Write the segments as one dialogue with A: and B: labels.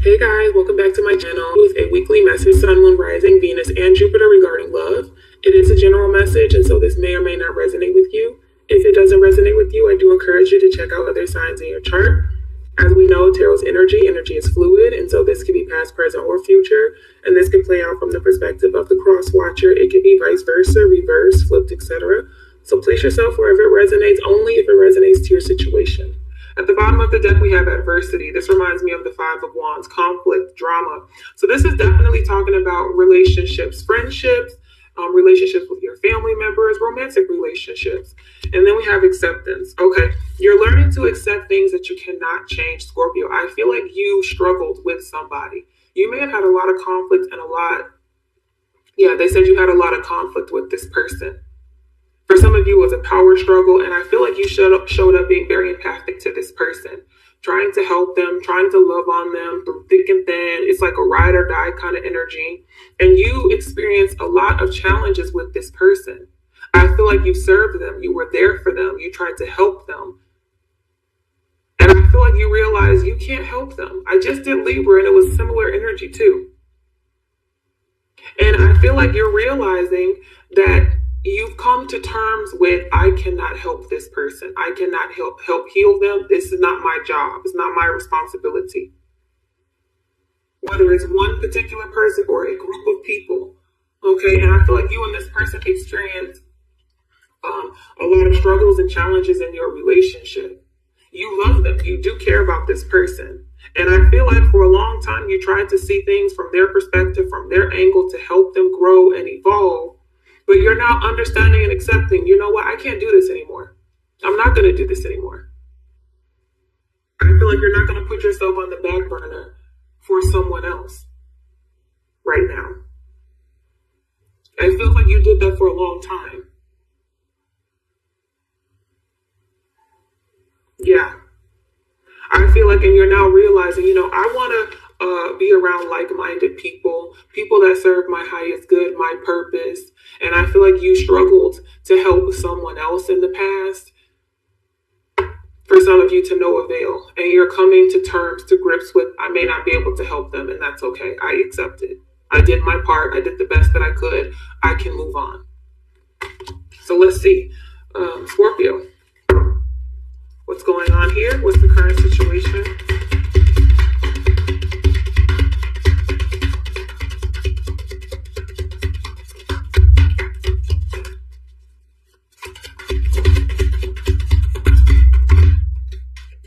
A: Hey guys, welcome back to my channel with a weekly message, Sun, Moon, Rising, Venus, and Jupiter regarding love. It is a general message, and so this may or may not resonate with you. If it doesn't resonate with you, I do encourage you to check out other signs in your chart. As we know, tarot's energy is fluid, and so this could be past, present, or future, and this can play out from the perspective of the cross watcher. It could be vice versa, reverse, flipped, etc. So place yourself wherever it resonates, only if it resonates to your situation. At the bottom of the deck, we have adversity. This reminds me of the Five of Wands, conflict, drama. So this is definitely talking about relationships, friendships, relationships with your family members, romantic relationships. And then we have acceptance. Okay, you're learning to accept things that you cannot change, Scorpio. I feel like you struggled with somebody. You may have had a lot of conflict and they said you had a lot of conflict with this person. For some of you, it was a power struggle, and I feel like you showed up being very empathic to this person, trying to help them, trying to love on them through thick and thin. It's like a ride or die kind of energy. And you experienced a lot of challenges with this person. I feel like you served them. You were there for them. You tried to help them. And I feel like you realized you can't help them. I just did Libra, and it was similar energy too. And I feel like you're realizing that you've come to terms with, I cannot help this person. I cannot help heal them. This is not my job. It's not my responsibility. Whether it's one particular person or a group of people. Okay, and I feel like you and this person experienced a lot of struggles and challenges in your relationship. You love them. You do care about this person. And I feel like for a long time, you tried to see things from their perspective, from their angle to help them grow and evolve. But you're now understanding and accepting, you know what, I can't do this anymore. I'm not going to do this anymore. I feel like you're not going to put yourself on the back burner for someone else right now. I feel like you did that for a long time. Yeah. I feel like, and you're now realizing, I want to be around like-minded people that serve my highest good, my purpose. And I feel like you struggled to help someone else in the past. For some of you, to no avail. And you're coming to grips with, I may not be able to help them, and that's okay. I accept it. I did my part. I did the best that I could. I can move on. So let's see. Scorpio. What's going on here? What's the current situation?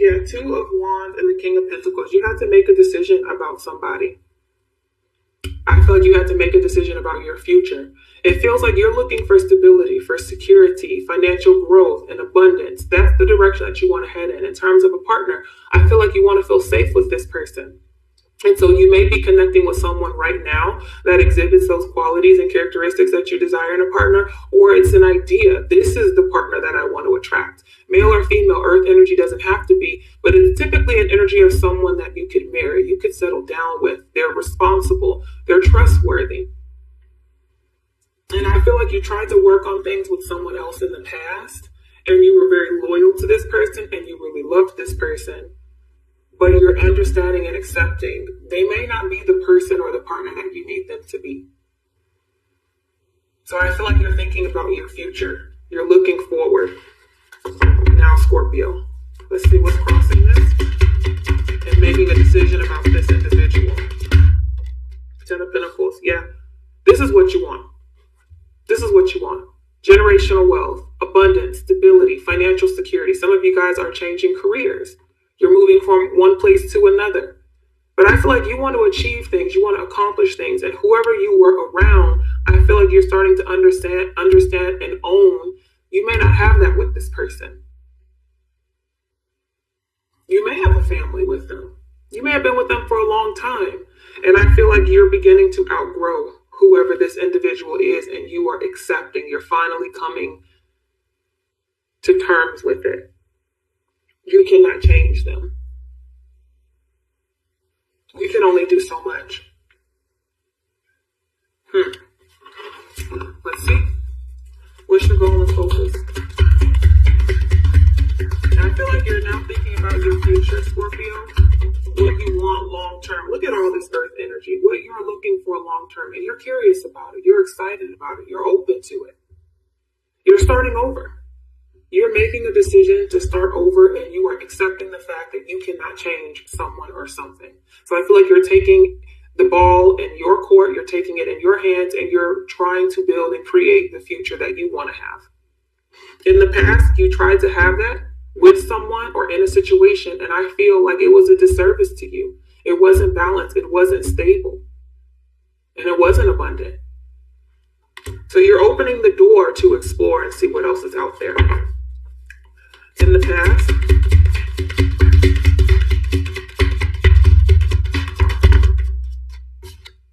A: Yeah, Two of Wands and the King of Pentacles. You had to make a decision about somebody. I feel like you had to make a decision about your future. It feels like you're looking for stability, for security, financial growth, and abundance. That's the direction that you want to head in. In terms of a partner, I feel like you want to feel safe with this person. And so you may be connecting with someone right now that exhibits those qualities and characteristics that you desire in a partner, or it's an idea. This is the partner that I want to attract. Male or female, earth energy doesn't have to be, but it's typically an energy of someone that you could marry, you could settle down with. They're responsible, they're trustworthy. And I feel like you tried to work on things with someone else in the past, and you were very loyal to this person, and you really loved this person. But you're understanding and accepting they may not be the person or the partner that you need them to be. So I feel like you're thinking about your future. You're looking forward. Now, Scorpio, let's see what's crossing this and making a decision about this individual. Ten of Pentacles. Yeah, this is what you want. This is what you want. Generational wealth, abundance, stability, financial security. Some of you guys are changing careers. You're moving from one place to another. But I feel like you want to achieve things. You want to accomplish things. And whoever you were around, I feel like you're starting to understand and own. You may not have that with this person. You may have a family with them. You may have been with them for a long time. And I feel like you're beginning to outgrow whoever this individual is, and you are accepting. You're finally coming to terms with it. You cannot change them. You can only do so much. Let's see. What's your goal and focus? And I feel like you're now thinking about your future, Scorpio. What you want long term. look at all this earth energy, what you're looking for long term, and you're curious about it. You're excited about it. You're open to it. You're starting over. You're making a decision to start over, and you are accepting the fact that you cannot change someone or something. So I feel like you're taking the ball in your court, you're taking it in your hands, and you're trying to build and create the future that you want to have. In the past, you tried to have that with someone or in a situation, and I feel like it was a disservice to you. It wasn't balanced, it wasn't stable, and it wasn't abundant. So you're opening the door to explore and see what else is out there. In the past,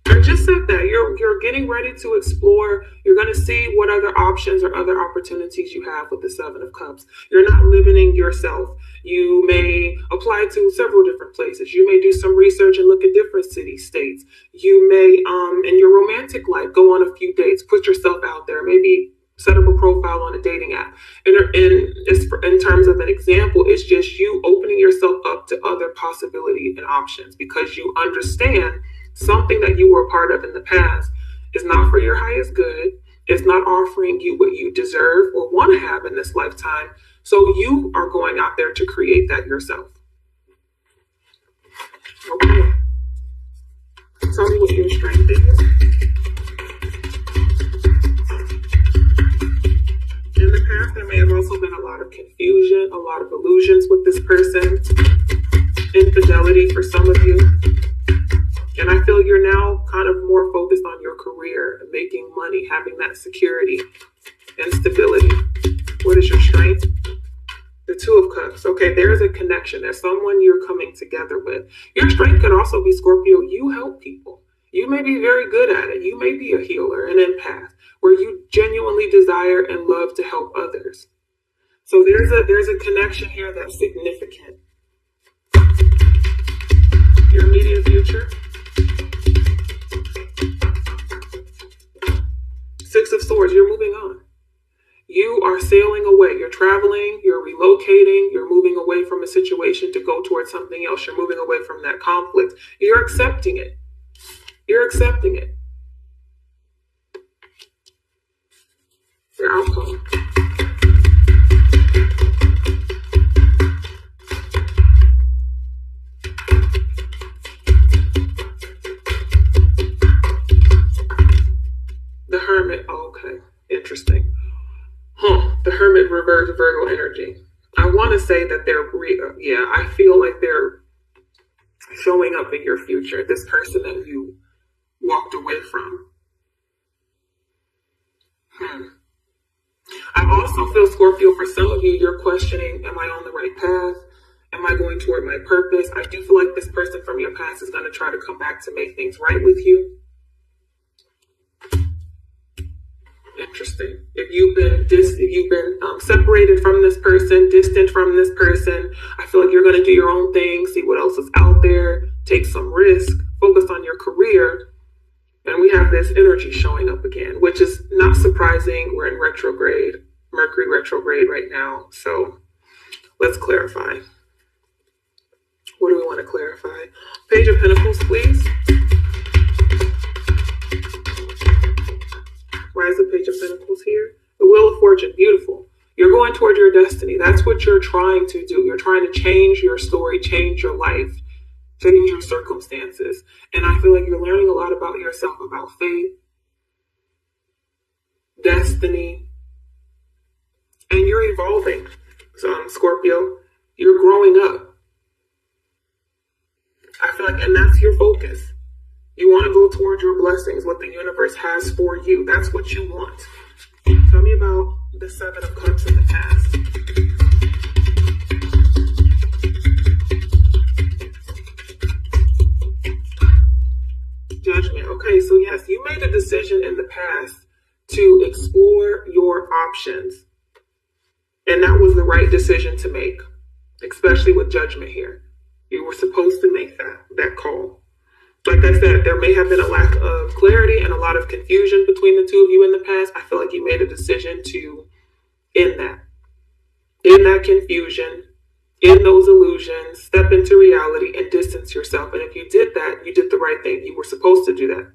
A: I just said that you're getting ready to explore. You're going to see what other options or other opportunities you have with the Seven of Cups. You're not limiting yourself. You may apply to several different places. You may do some research and look at different cities, states. You may, in your romantic life, go on a few dates, put yourself out there, maybe set up a profile on a dating app. In terms of an example, it's just you opening yourself up to other possibilities and options because you understand something that you were a part of in the past is not for your highest good. It's not offering you what you deserve or want to have in this lifetime. So you are going out there to create that yourself. Okay. Tell me what your strength is. In the past, there may have also been a lot of confusion, a lot of illusions with this person, infidelity for some of you. And I feel you're now kind of more focused on your career, making money, having that security and stability. What is your strength? The Two of Cups. Okay, there's a connection. There's someone you're coming together with. Your strength could also be, Scorpio, you help people. You may be very good at it. You may be a healer, an empath, where you genuinely desire and love to help others. So there's a connection here that's significant. Your immediate future. Six of Swords, you're moving on. You are sailing away. You're traveling, you're relocating, you're moving away from a situation to go towards something else. You're moving away from that conflict. You're accepting it. You're accepting it. Your outcome. The Hermit. Oh, okay. Interesting. The Hermit reverse Virgo energy. I want to say that I feel like they're showing up in your future. This person that you walked away from. I also feel, Scorpio, for some of you, you're questioning, am I on the right path? Am I going toward my purpose? I do feel like this person from your past is going to try to come back to make things right with you. Interesting. If you've been separated from this person, distant from this person, I feel like you're going to do your own thing, see what else is out there, take some risk, focus on your career. And we have this energy showing up again, which is not surprising. We're in retrograde, Mercury retrograde right now. So let's clarify. What do we want to clarify? Page of Pentacles, please. Why is the Page of Pentacles here? The Wheel of Fortune, beautiful. You're going toward your destiny. That's what you're trying to do. You're trying to change your story, change your life, change your circumstances. And I feel like you're learning a lot about yourself, about faith, destiny, and you're evolving. So, Scorpio, you're growing up. I feel like, and that's your focus. You want to go toward your blessings, what the universe has for you. That's what you want. Tell me about the Seven of Cups in the past. Judgment. Okay, so yes, you made a decision in the past to explore your options. And that was the right decision to make, especially with Judgment here. You were supposed to make that call. Like I said, there may have been a lack of clarity and a lot of confusion between the two of you in the past. I feel like you made a decision to end that confusion, end those illusions, step into reality, and distance yourself. And if you did that, you did the right thing. You were supposed to do that.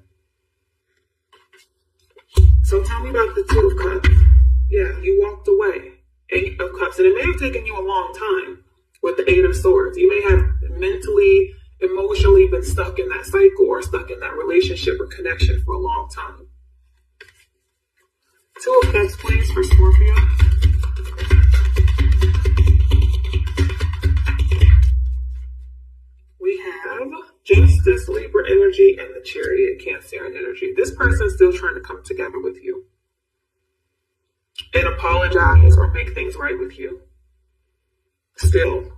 A: So tell me about the Two of Cups. Yeah, you walked away. Eight of Cups. And it may have taken you a long time with the Eight of Swords. You may have mentally, emotionally been stuck in that cycle or stuck in that relationship or connection for a long time. Two of Cups, please, for Scorpio. We have Justice, Libra energy, and the Chariot, Cancerian energy. This person is still trying to come together with you and apologize or make things right with you. Still.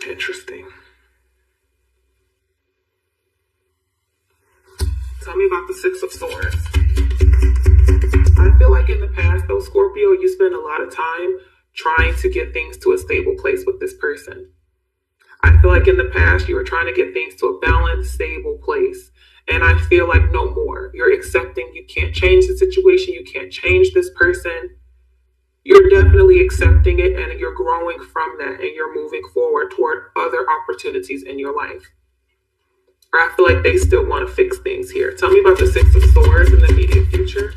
A: Interesting. Tell me about the Six of Swords. I feel like in the past, though, Scorpio, you spend a lot of time trying to get things to a stable place with this person. I feel like in the past, you were trying to get things to a balanced, stable place. And I feel like no more. You're accepting you can't change the situation. You can't change this person. You're definitely accepting it, and you're growing from that, and you're moving forward toward other opportunities in your life. Or I feel like they still want to fix things here. Tell me about the Six of Swords in the immediate future.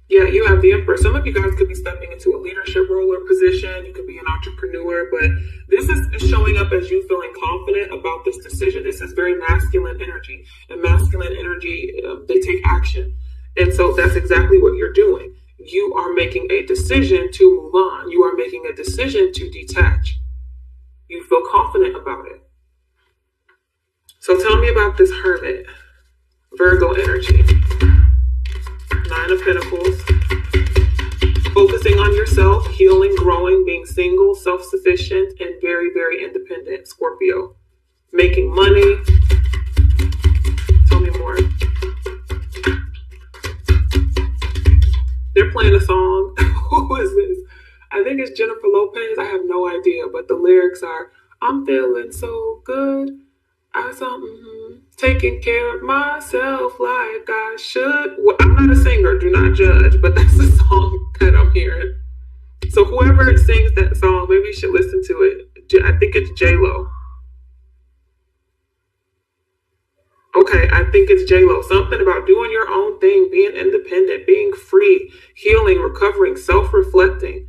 A: Yeah, you have the Emperor. Some of you guys could be stepping into a leadership role or position. You could be an entrepreneur, but this is showing up as you feeling confident about this decision. This is very masculine energy. And masculine energy, they take action. And so that's exactly what you're doing. You are making a decision to move on. You are making a decision to detach. You feel confident about it. So tell me about this Hermit, Virgo energy. Nine of Pentacles. Focusing on yourself, healing, growing, being single, self-sufficient, and very, very independent, Scorpio. Making money. Tell me more. They're playing a song. Who is this? I think it's Jennifer Lopez. I have no idea, but the lyrics are, I'm feeling so good. Taking care of myself like I should. Well, I'm not a singer, do not judge, but that's the song that I'm hearing. So whoever sings that song, maybe you should listen to it. I think it's J-Lo. Okay, I think it's J-Lo. Something about doing your own thing, being independent, being free, healing, recovering, self-reflecting.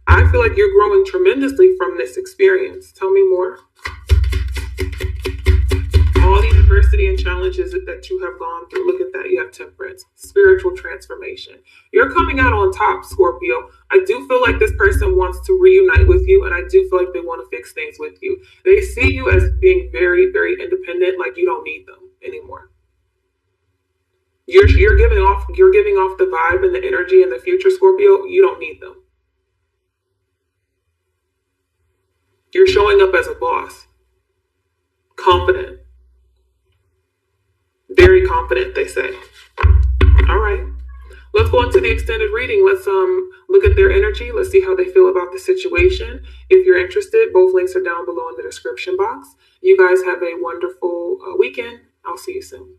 A: I feel like you're growing tremendously from this experience. Tell me more. All the adversity and challenges that you have gone through. Look at that. You have Temperance, spiritual transformation. You're coming out on top, Scorpio. I do feel like this person wants to reunite with you, and I do feel like they want to fix things with you. They see you as being very, very independent, like you don't need them anymore. You're giving off the vibe and the energy in the future, Scorpio. You don't need them. You're showing up as a boss. Confident. Very confident, they say. All right. Let's go into the extended reading. Let's look at their energy. Let's see how they feel about the situation. If you're interested, both links are down below in the description box. You guys have a wonderful weekend. I'll see you soon.